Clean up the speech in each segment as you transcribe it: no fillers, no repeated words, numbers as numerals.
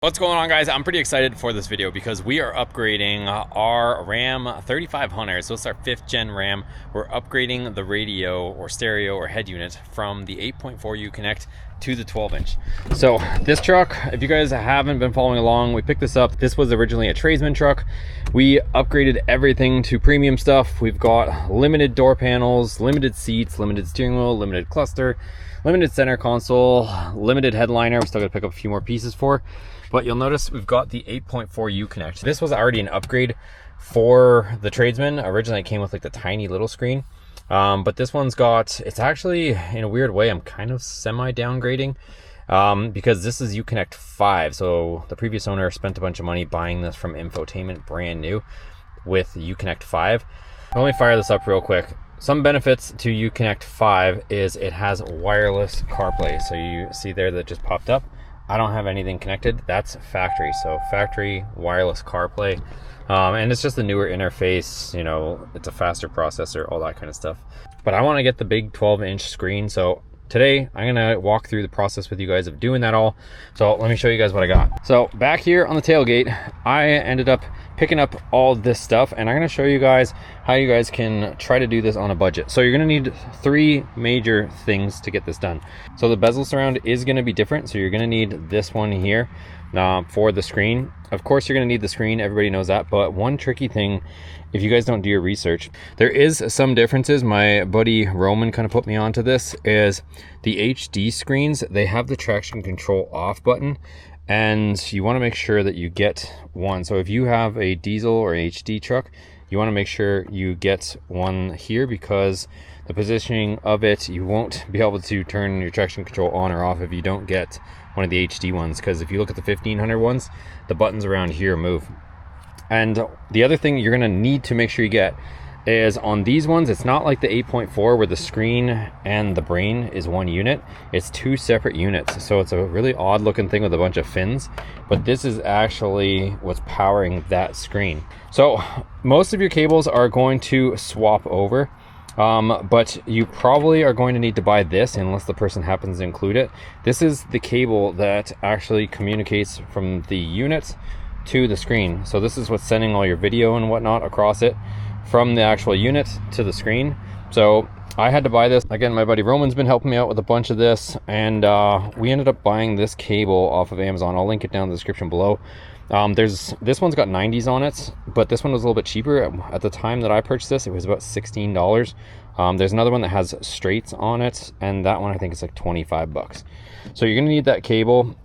What's going on, guys? I'm pretty excited for this video because we are upgrading our Ram 3500. So it's our 5th gen Ram. We're upgrading the radio or stereo or head unit from the 8.4 Uconnect to the 12-inch. So this truck, if you guys haven't been following along, we picked this up. This was originally a tradesman truck. We upgraded everything to premium stuff. We've got limited door panels, limited seats, limited steering wheel, limited cluster, limited center console, limited headliner. We still got to pick up a few more pieces for. But you'll notice we've got the 8.4 Uconnect. This was already an upgrade for the tradesman. Originally it came with like the tiny little screen. But this one's got, it's actually in a weird way, I'm kind of semi downgrading because this is Uconnect 5. So the previous owner spent a bunch of money buying this from Infotainment brand new with Uconnect 5. Let me fire this up real quick. Some benefits to Uconnect 5 is it has wireless CarPlay. So you see there that just popped up. I don't have anything connected. That's factory. So factory wireless CarPlay. And it's just a newer interface, you know, it's a faster processor, all that kind of stuff. But I want to get the big 12-inch screen. So today I'm going to walk through the process with you guys of doing that all. So let me show you guys what I got. So back here on the tailgate, I ended up picking up all this stuff, and I'm going to show you guys how you guys can try to do this on a budget. So you're going to need 3 major things to get this done. So the bezel surround is going to be different. So you're going to need this one here for the screen. Of course, you're going to need the screen. Everybody knows that. But one tricky thing, if you guys don't do your research, there is some differences. My buddy Roman kind of put me onto this, is the HD screens, they have the traction control off button. And you want to make sure that you get one. So if you have a diesel or HD truck, you want to make sure you get one here, because the positioning of it, you won't be able to turn your traction control on or off if you don't get one of the HD ones. Because if you look at the 1500 ones, the buttons around here move. And the other thing you're going to need to make sure you get is on these ones, it's not like the 8.4 where the screen and the brain is one unit. It's 2 separate units. So it's a really odd looking thing with a bunch of fins, but this is actually what's powering that screen. So most of your cables are going to swap over, but you probably are going to need to buy this unless the person happens to include it. This is the cable that actually communicates from the unit to the screen. So this is what's sending all your video and whatnot across it from the actual unit to the screen. So I had to buy this. Again, my buddy Roman's been helping me out with a bunch of this, and we ended up buying this cable off of Amazon. I'll link it down in the description below. This one's got 90s on it, but this one was a little bit cheaper. At the time that I purchased this, it was about $16. There's another one that has straights on it, and that one I think is like 25 bucks. So you're gonna need that cable.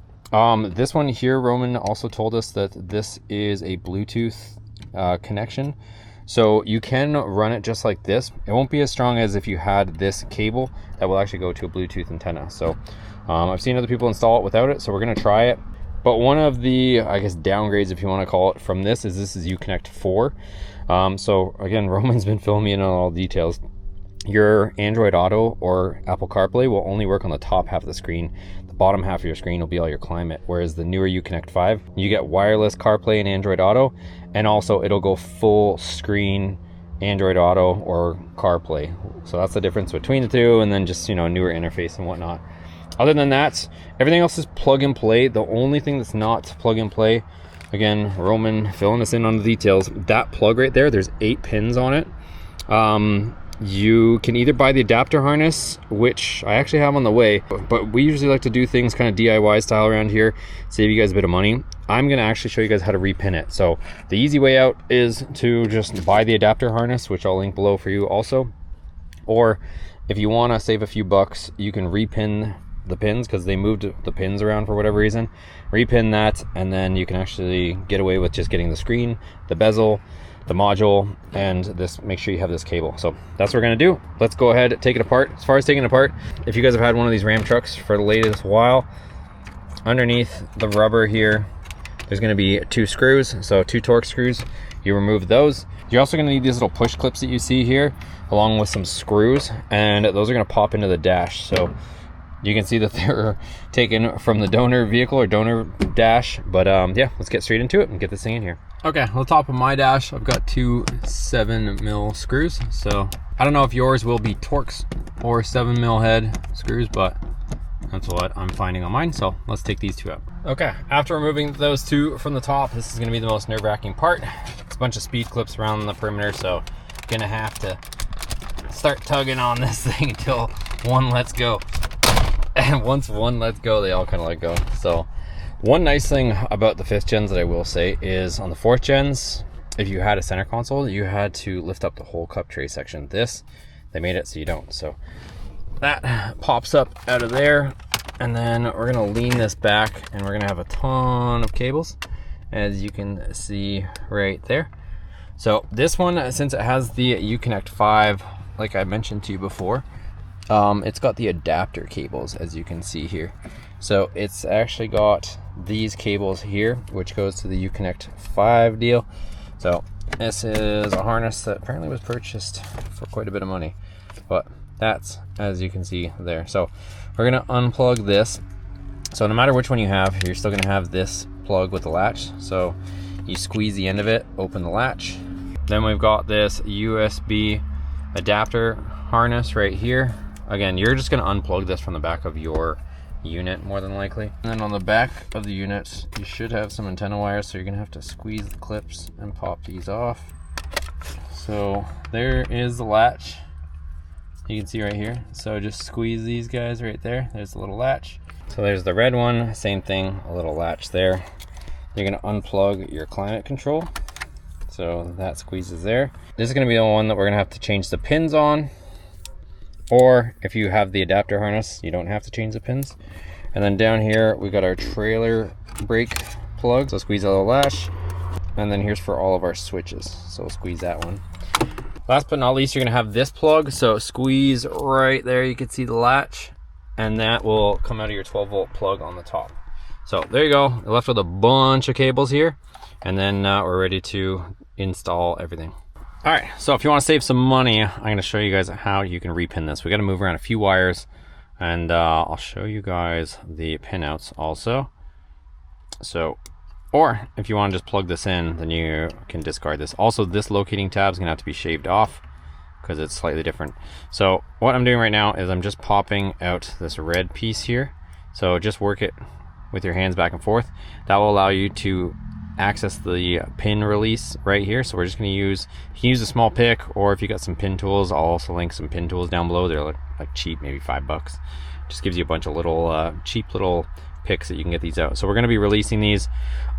This one here, Roman also told us that this is a Bluetooth connection. So you can run it just like this. It won't be as strong as if you had this cable that will actually go to a Bluetooth antenna. So I've seen other people install it without it, so we're gonna try it. But one of the, I guess, downgrades, if you want to call it, from this is Uconnect 4. So again, Roman's been filling me in on all the details. Your Android Auto or Apple CarPlay will only work on the top half of the screen. The bottom half of your screen will be all your climate, whereas the newer Uconnect 5, you get wireless CarPlay and Android Auto, and also it'll go full screen Android Auto or CarPlay. So that's the difference between the two, and then just, you know, newer interface and whatnot. Other than that, everything else is plug and play. The only thing that's not plug and play, again, Roman filling us in on the details, that plug right there, there's 8 pins on it. You can either buy the adapter harness, which I actually have on the way, but we usually like to do things kind of DIY style around here, save you guys a bit of money. I'm going to actually show you guys how to repin it. So the easy way out is to just buy the adapter harness, which I'll link below for you also. Or if you want to save a few bucks, you can repin the pins, because they moved the pins around for whatever reason. Repin that, and then you can actually get away with just getting the screen, the bezel, the module, and this. Make sure you have this cable. So that's what we're gonna do. Let's go ahead, take it apart. As far as taking it apart, if you guys have had one of these Ram trucks for the latest while, underneath the rubber here, there's gonna be 2 screws, so 2 torque screws. You remove those. You're also gonna need these little push clips that you see here, along with some screws, and those are gonna pop into the dash. So you can see that they're taken from the donor vehicle or donor dash. But yeah, let's get straight into it and get this thing in here. Okay, on the top of my dash, I've got 2 7mm screws. So I don't know if yours will be Torx or 7mm head screws, but That's what I'm finding on mine, so let's take these two out. Okay, after removing those two from the top, this is gonna be the most nerve-wracking part. It's a bunch of speed clips around the perimeter, so gonna have to start tugging on this thing until one lets go. And once one lets go, they all kind of let go. So one nice thing about the 5th gens that I will say is on the 4th gens, if you had a center console, you had to lift up the whole cup tray section. This, they made it so you don't. So that pops up out of there, and then we're gonna lean this back, and we're gonna have a ton of cables, as you can see right there. So this one, since it has the Uconnect 5, like I mentioned to you before, it's got the adapter cables, as you can see here. So it's actually got these cables here, which goes to the Uconnect 5 deal. So this is a harness that apparently was purchased for quite a bit of money, but that's, as you can see there. So we're gonna unplug this. So no matter which one you have, you're still gonna have this plug with the latch. So you squeeze the end of it, open the latch. Then we've got this USB adapter harness right here. Again, you're just gonna unplug this from the back of your unit more than likely. And then on the back of the unit, you should have some antenna wires, so you're gonna have to squeeze the clips and pop these off. So there is the latch. You can see right here. So just squeeze these guys right there. There's the little latch. So there's the red one, same thing, a little latch there. You're gonna unplug your climate control. So that squeezes there. This is gonna be the one that we're gonna have to change the pins on. Or if you have the adapter harness, you don't have to change the pins. And then down here, we got our trailer brake plug. So squeeze a little latch. And then here's for all of our switches. So we'll squeeze that one. Last but not least, you're gonna have this plug. So squeeze right there, you can see the latch, and that will come out of your 12-volt plug on the top. So there you go, you're left with a bunch of cables here, and then we're ready to install everything. All right, so if you want to save some money, I'm going to show you guys how you can repin this. We got to move around a few wires, and I'll show you guys the pinouts also. So, or if you want to just plug this in, then you can discard this. Also, this locating tab is going to have to be shaved off because it's slightly different. So what I'm doing right now is I'm just popping out this red piece here. So just work it with your hands back and forth. That will allow you to access the pin release right here. So we're just going to use, you can use a small pick, or if you got some pin tools, I'll also link some pin tools down below. They're like cheap, maybe $5. Just gives you a bunch of little cheap little picks that you can get these out. So we're going to be releasing these.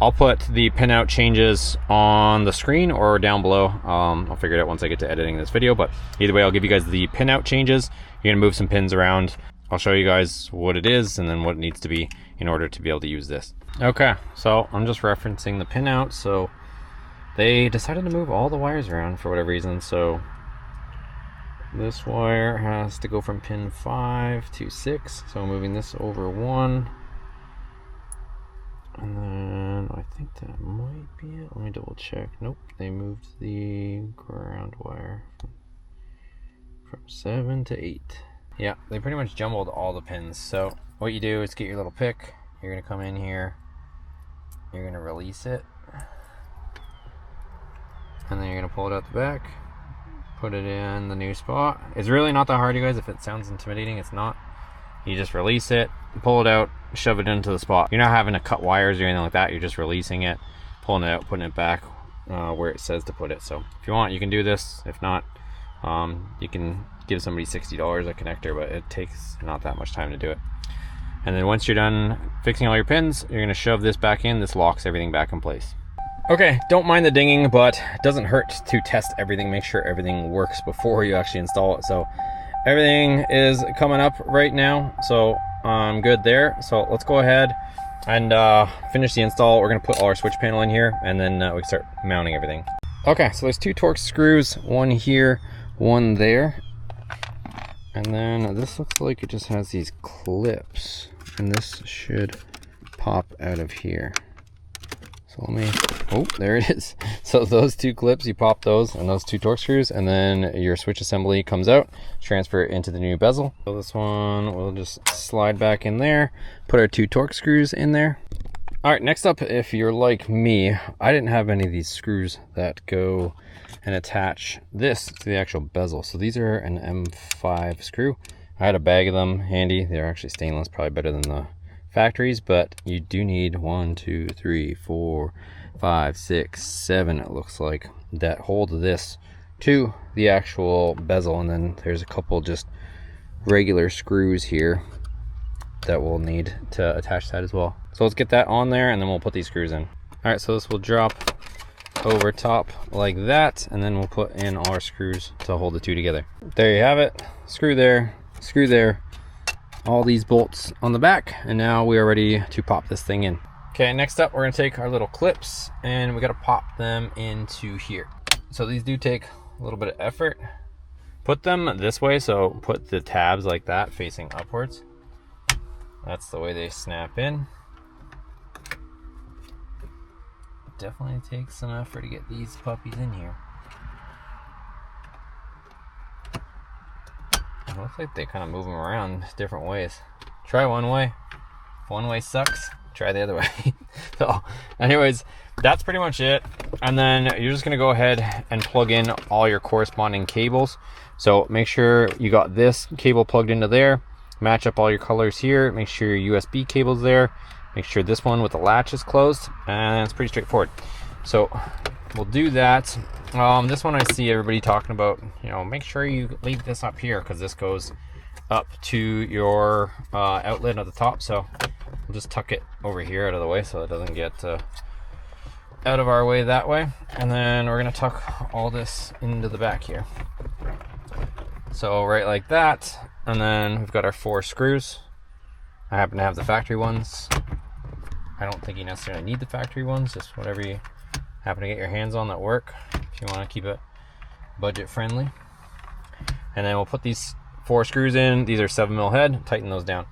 I'll put the pinout changes on the screen or down below. I'll figure it out once I get to editing this video, but either way, I'll give you guys the pinout changes. You're going to move some pins around. I'll show you guys what it is and then what it needs to be in order to be able to use this. Okay, so I'm just referencing the pinout. So they decided to move all the wires around for whatever reason. So this wire has to go from pin 5 to 6. So I'm moving this over 1. And then I think that might be it. Let me double check. Nope, they moved the ground wire from 7 to 8. Yeah, they pretty much jumbled all the pins. So what you do is get your little pick. You're gonna come in here. You're gonna release it. And then you're gonna pull it out the back. Put it in the new spot. It's really not that hard, you guys. If it sounds intimidating, it's not. You just release it, pull it out, shove it into the spot. You're not having to cut wires or anything like that. You're just releasing it, pulling it out, putting it back where it says to put it. So if you want, you can do this. If not, you can give somebody $60 a connector, but it takes not that much time to do it. And then once you're done fixing all your pins, you're gonna shove this back in. This locks everything back in place. Okay, don't mind the dinging, but it doesn't hurt to test everything, make sure everything works before you actually install it. So everything is coming up right now, so I'm good there. So let's go ahead and finish the install. We're gonna put all our switch panel in here, and then we can start mounting everything. Okay, so there's 2 Torx screws, one here, one there. And then this looks like it just has these clips, and this should pop out of here. So let me, oh, there it is. So those 2 clips, you pop those and those 2 Torx screws, and then your switch assembly comes out, transfer it into the new bezel. So this one will just slide back in there, put our 2 Torx screws in there. All right, next up, if you're like me, I didn't have any of these screws that go and attach this to the actual bezel. So these are an M5 screw, I had a bag of them handy. They're actually stainless, probably better than the factories, but you do need 1, 2, 3, 4, 5, 6, 7, it looks like, that hold this to the actual bezel, and then there's a couple just regular screws here that we'll need to attach that as well. So let's get that on there and then we'll put these screws in. All right, so this will drop over top like that, and then we'll put in all our screws to hold the two together. There you have it. Screw there, all these bolts on the back, and now we are ready to pop this thing in. Okay, next up we're gonna take our little clips and we gotta pop them into here. So these do take a little bit of effort. Put them this way, so put the tabs like that facing upwards. That's the way they snap in. Definitely takes some effort to get these puppies in here. It looks like they kind of move them around different ways. Try one way. If one way sucks, try the other way. So anyways, that's pretty much it. And then you're just gonna go ahead and plug in all your corresponding cables. So make sure you got this cable plugged into there. Match up all your colors here. Make sure your USB cable's there. Make sure this one with the latch is closed, and it's pretty straightforward. So we'll do that. This one I see everybody talking about, you know, make sure you leave this up here because this goes up to your outlet at the top. So we'll just tuck it over here out of the way so it doesn't get out of our way that way. And then we're gonna tuck all this into the back here. So right like that. And then we've got our 4 screws. I happen to have the factory ones. I don't think you necessarily need the factory ones, just whatever you happen to get your hands on that work, if you want to keep it budget friendly. And then we'll put these 4 screws in. These are 7mm head, tighten those down.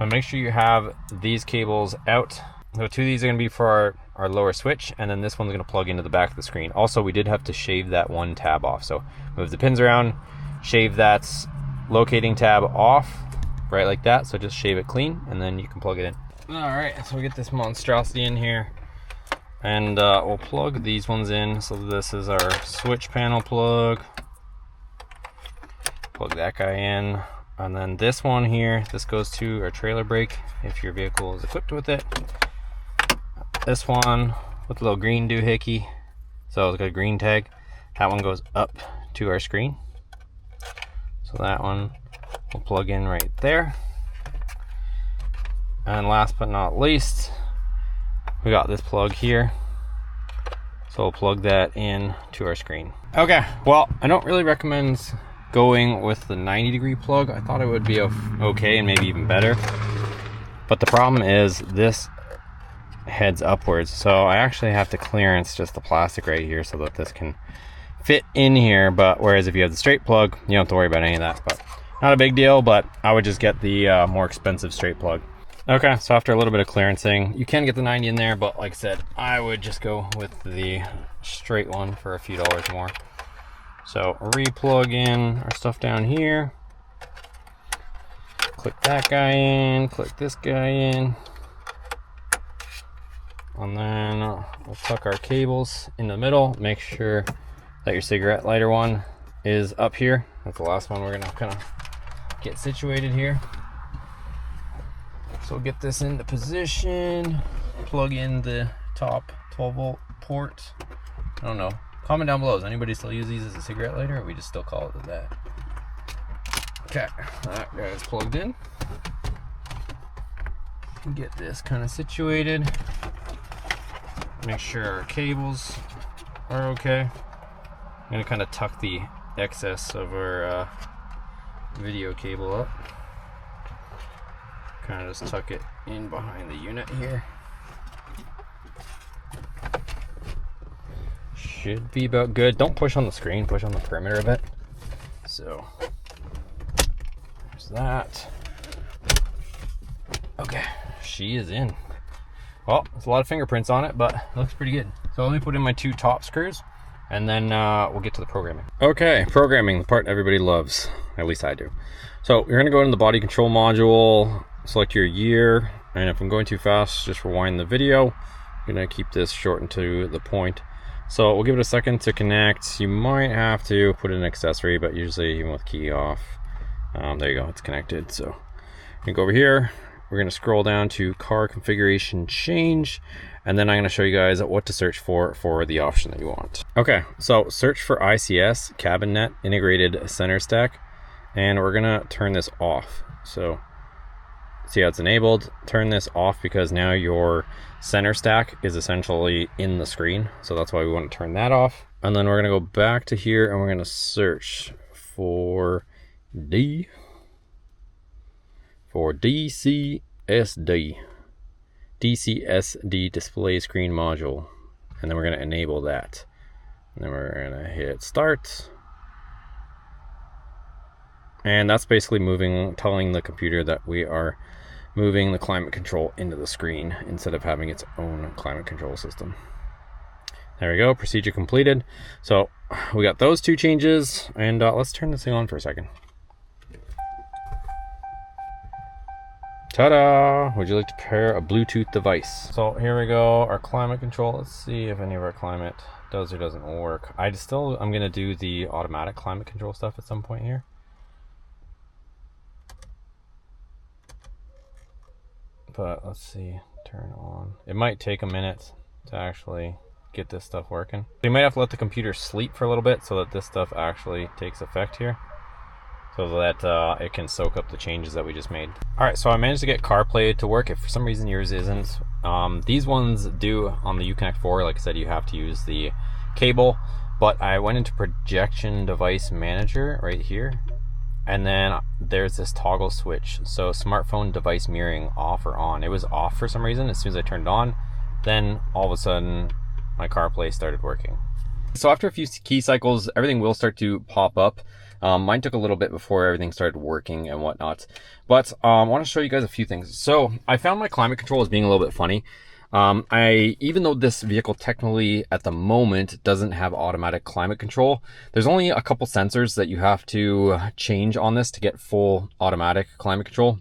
And make sure you have these cables out. So 2 of these are going to be for our lower switch, and then this one's going to plug into the back of the screen. Also, we did have to shave that one tab off, so move the pins around, shave that locating tab off, right like that. So just shave it clean, and then you can plug it in. All right, so we get this monstrosity in here, and we'll plug these ones in. So this is our switch panel plug. Plug that guy in, and then this one here, this goes to our trailer brake if your vehicle is equipped with it. This one with a little green doohickey, so it's got a green tag. That one goes up to our screen. So that one will plug in right there. And last but not least, we got this plug here. So we'll plug that in to our screen. Okay, well, I don't really recommend going with the 90-degree plug. I thought it would be okay and maybe even better. But the problem is this heads upwards. So I actually have to clearance just the plastic right here so that this can fit in here. But whereas if you have the straight plug, you don't have to worry about any of that. But not a big deal, but I would just get the more expensive straight plug. Okay, so after a little bit of clearancing, you can get the 90 in there, but like I said, I would just go with the straight one for a few dollars more. So re-plug in our stuff down here. Click that guy in, click this guy in. And then we'll tuck our cables in the middle. Make sure that your cigarette lighter one is up here. That's the last one we're gonna kind of get situated here. So get this into position, plug in the top 12-volt port. I don't know. Comment down below. Does anybody still use these as a cigarette lighter, or we just still call it that? Okay, that guy's plugged in. Get this kind of situated. Make sure our cables are okay. I'm gonna kind of tuck the excess of our video cable up. Kind of just tuck it in behind the unit here. Should be about good. Don't push on the screen, push on the perimeter of it. So there's that. Okay, she is in. Well, there's a lot of fingerprints on it, but it looks pretty good. So let me put in my 2 top screws, and then we'll get to the programming. Okay, programming, the part everybody loves. At least I do. So you're gonna go into the body control module, select your year, and if I'm going too fast, just rewind the video. I'm gonna keep this short and to the point. So we'll give it a second to connect. You might have to put in an accessory, but usually even with key off, There you go, it's connected. So you go over here, we're going to scroll down to car configuration change, and then I'm going to show you guys what to search for the option that you want. Okay, so search for ICS cabin net integrated center stack, and we're going to turn this off. So see how it's enabled. Turn this off because now your center stack is essentially in the screen, so that's why we want to turn that off. And then we're going to go back to here and we're going to search for DCSD display screen module, and then we're going to enable that, and then we're going to hit start, and that's basically telling the computer that we are moving the climate control into the screen instead of having its own climate control system. There we go, procedure completed. So we got those two changes, and let's turn this thing on for a second. Ta-da! Would you like to pair a Bluetooth device? So here we go, our climate control. Let's see if any of our climate does or doesn't work. I'm gonna do the automatic climate control stuff at some point here. But let's see, turn on. It might take a minute to actually get this stuff working. You might have to let the computer sleep for a little bit so that this stuff actually takes effect here, so that it can soak up the changes that we just made. All right, so I managed to get CarPlay to work. If for some reason yours isn't, these ones do on the Uconnect 4. Like I said, you have to use the cable, but I went into projection device manager right here, and then there's this toggle switch. So smartphone device mirroring, off or on. It was off for some reason. As soon as I turned it on, then all of a sudden my CarPlay started working. So after a few key cycles, everything will start to pop up. Mine took a little bit before everything started working and whatnot, but I want to show you guys a few things. So I found my climate control as being a little bit funny. Even though this vehicle technically at the moment doesn't have automatic climate control, there's only a couple sensors that you have to change on this to get full automatic climate control.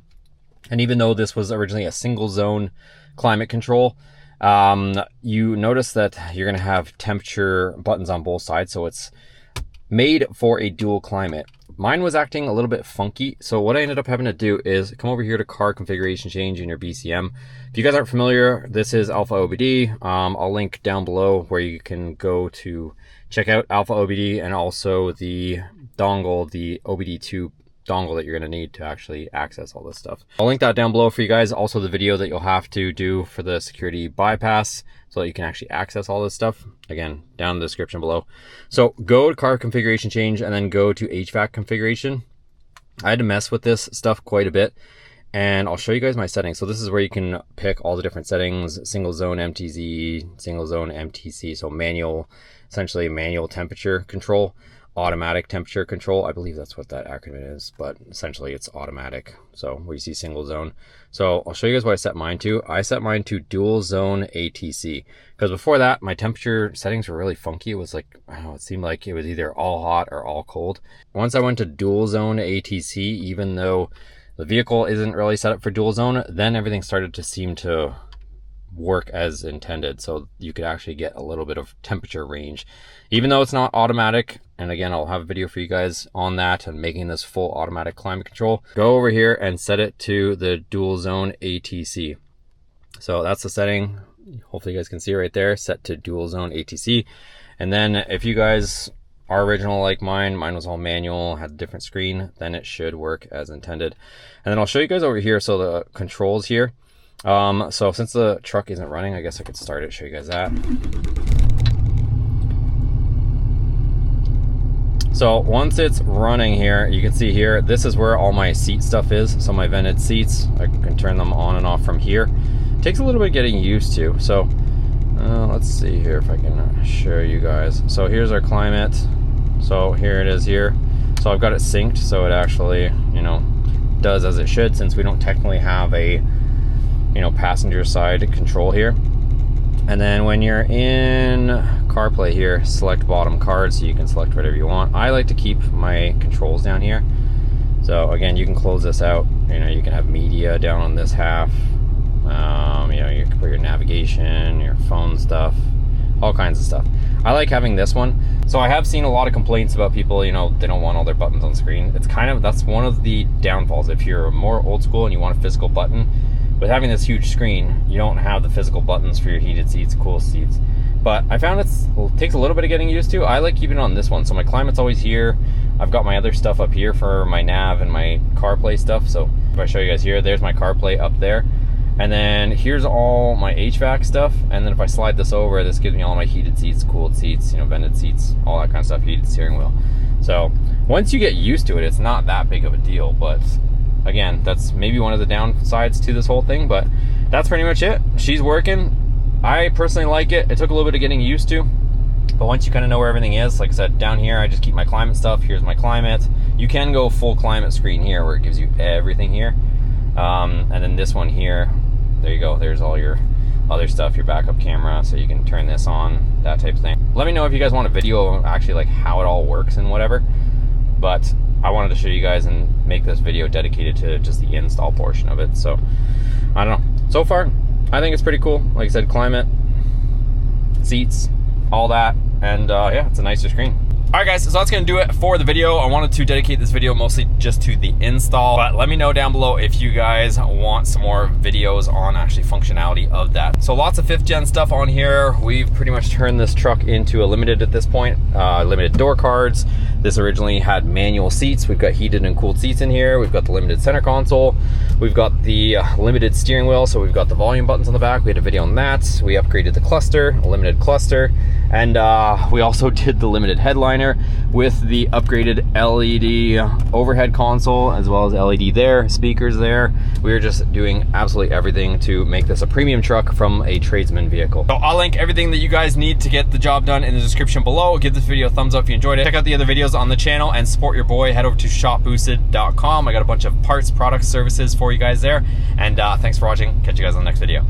And even though this was originally a single zone climate control, you notice that you're going to have temperature buttons on both sides, so it's made for a dual climate. Mine was acting a little bit funky, so what I ended up having to do is come over here to car configuration change in your BCM. If you guys aren't familiar, this is Alpha OBD. I'll link down below where you can go to check out Alpha OBD and also the dongle, the OBD2 dongle that you're going to need to actually access all this stuff. I'll link that down below for you guys. Also the video that you'll have to do for the security bypass so that you can actually access all this stuff. Again, down in the description below. So go to car configuration change and then go to HVAC configuration. I had to mess with this stuff quite a bit, and I'll show you guys my settings. So this is where you can pick all the different settings: single zone MTZ, single zone MTC, so manual, essentially manual temperature control, automatic temperature control. I believe that's what that acronym is, but essentially it's automatic. So where you see single zone. So I'll show you guys what I set mine to. I set mine to dual zone ATC, because before that my temperature settings were really funky. It was like, I don't know, it seemed like it was either all hot or all cold. Once I went to dual zone ATC, even though the vehicle isn't really set up for dual zone, then everything started to seem to work as intended, so you could actually get a little bit of temperature range, even though it's not automatic. And again, I'll have a video for you guys on that and making this full automatic climate control. Go over here and set it to the dual zone ATC. So that's the setting. Hopefully you guys can see it right there, set to dual zone ATC. And then if you guys are original like mine was all manual, had a different screen, then it should work as intended. And then I'll show you guys over here. So the controls here, so since the truck isn't running, I guess I could start it, show you guys that. So once it's running here, you can see here, this is where all my seat stuff is. So my vented seats, I can turn them on and off from here. It takes a little bit getting used to. So let's see here if I can show you guys. So here's our climate. So here it is here. So I've got it synced, so it actually, you know, does as it should, since we don't technically have a, you know, passenger side control here. And then when you're in CarPlay here, select bottom card, so you can select whatever you want. I like to keep my controls down here. So again, you can close this out. You know, you can have media down on this half. You know, you can put your navigation, your phone stuff, all kinds of stuff. I like having this one. So I have seen a lot of complaints about people, you know, they don't want all their buttons on screen. It's kind of, that's one of the downfalls. If you're more old school and you want a physical button, with having this huge screen, you don't have the physical buttons for your heated seats, cool seats. But I found it takes a little bit of getting used to. I like keeping it on this one. So my climate's always here. I've got my other stuff up here for my nav and my CarPlay stuff. So if I show you guys here, there's my CarPlay up there. And then here's all my HVAC stuff. And then if I slide this over, this gives me all my heated seats, cooled seats, you know, vented seats, all that kind of stuff, heated steering wheel. So once you get used to it, it's not that big of a deal. But again, that's maybe one of the downsides to this whole thing, but that's pretty much it. She's working. I personally like it. It took a little bit of getting used to, but once you kind of know where everything is, like I said, down here, I just keep my climate stuff. Here's my climate. You can go full climate screen here where it gives you everything here. And then this one here, there you go. There's all your other stuff, your backup camera, so you can turn this on, that type of thing. Let me know if you guys want a video of actually like how it all works and whatever, but I wanted to show you guys and make this video dedicated to just the install portion of it. So I don't know, so far I think it's pretty cool. Like I said, climate, seats, all that, and yeah, it's a nicer screen. All right guys, so that's gonna do it for the video. I wanted to dedicate this video mostly just to the install, but let me know down below if you guys want some more videos on actually functionality of that. So lots of 5th gen stuff on here. We've pretty much turned this truck into a limited at this point, limited door cards. This originally had manual seats. We've got heated and cooled seats in here. We've got the limited center console. We've got the limited steering wheel, so we've got the volume buttons on the back. We had a video on that. We upgraded the cluster, a limited cluster, and we also did the limited headliner with the upgraded LED overhead console, as well as LED there, speakers there. We were just doing absolutely everything to make this a premium truck from a tradesman vehicle. So I'll link everything that you guys need to get the job done in the description below. Give this video a thumbs up if you enjoyed it. Check out the other videos on the channel and support your boy. Head over to shopboosted.com. I got a bunch of parts, products, services for you guys there. And thanks for watching. Catch you guys on the next video.